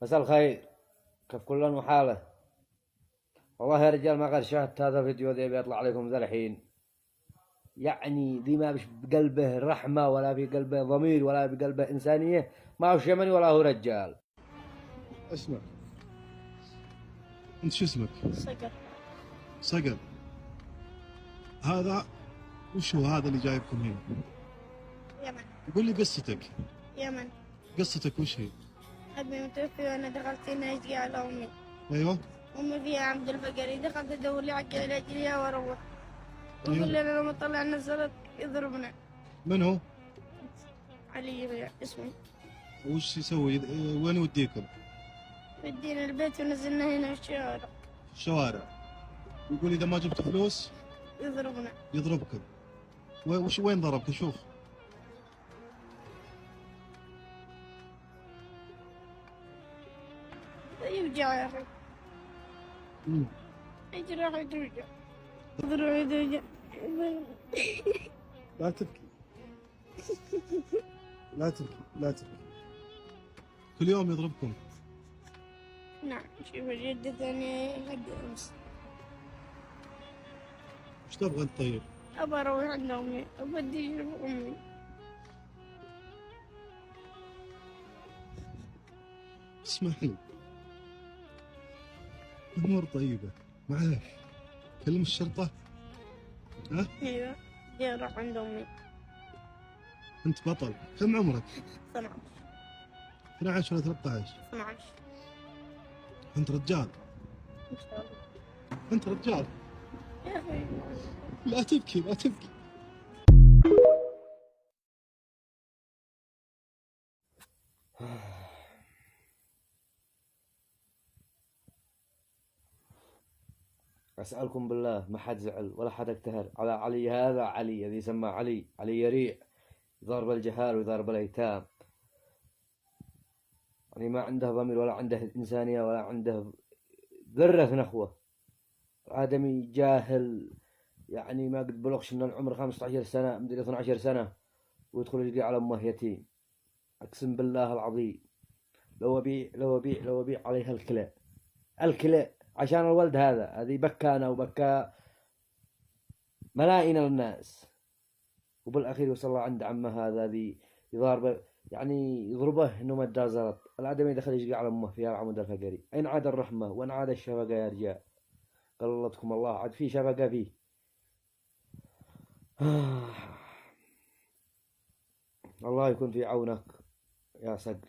مساء الخير. كيف كل وحاله؟ والله يا رجال ما قد شاهدت هذا الفيديو ذي بيطلع عليكم ذا الحين. يعني ذي ما بش بقلبه رحمة ولا في قلبه ضمير ولا في قلبه إنسانية. ما هو شمني ولا هو رجال. اسمع، انت شو اسمك؟ صقر. صقر. هذا وش هو هذا اللي جايبكم هنا؟ يمن. قول لي قصتك. يمن. قصتك وش هي؟ أبي متوفي وأنا دخلت هنا أشقي على أمي. ايوه. أمي فيها عبد الفقري، دخلت أدور لي حق علاج ليها وأروح. أيوة. ويقول لنا لما طلعنا الزلط يضربنا. من هو؟ علي اسمي. وش يسوي؟ وين يوديكم؟ ودينا البيت ونزلنا هنا في الشوارع. في الشوارع. يقول اذا ما جبت فلوس يضربنا. يضربكم. وين ضربك؟ شوف. يوجع يا أخي. مم. جراحي توجع. ضلوعي توجع. لا تبكي. لا تبكي، لا تبكي. كل يوم يضربكم؟ نعم. شوف الجدة ثانية حق أمس. وش تبغى انت طيب؟ أبى أروح عند أمي، أبدي أشوف أمي. اسمعي، الأمور طيبة، معلش. كلم الشرطة. ها؟ أيوة. بدي أروح عند أمي. أنت بطل. كم عمرك؟ 12. 12 ولا 13؟ 12. أنت رجال. إن شاء الله. أنت رجال. يا أخي. لا تبكي، لا تبكي. أسألكم بالله ما حد زعل ولا حد اقتهر على علي هذا. علي الذي يسمى علي يريع، يضرب الجهال ويضرب الأيتام. يعني ما عنده ضمير ولا عنده إنسانية ولا عنده ذرة نخوة. آدمي جاهل، يعني ما قد بلغش إن العمر 15 سنة مدري 12 سنة ويدخل يلقي على أمه يتيم. أقسم بالله العظيم لو أبيع عليها الكلى عشان الولد هذه بكانا وبكى ملايين الناس. وبالأخير وصل الله عند عمه هذا ذي يضاربه، يعني يضربه إنه ما ادى زلط. الآدمي دخل يشقي على أمه فيها العمود الفقري. أين عاد الرحمة وين عاد الشفقة يا رجال؟ قلتكم الله عاد في شفقة فيه. الله يكون في عونك يا صقر.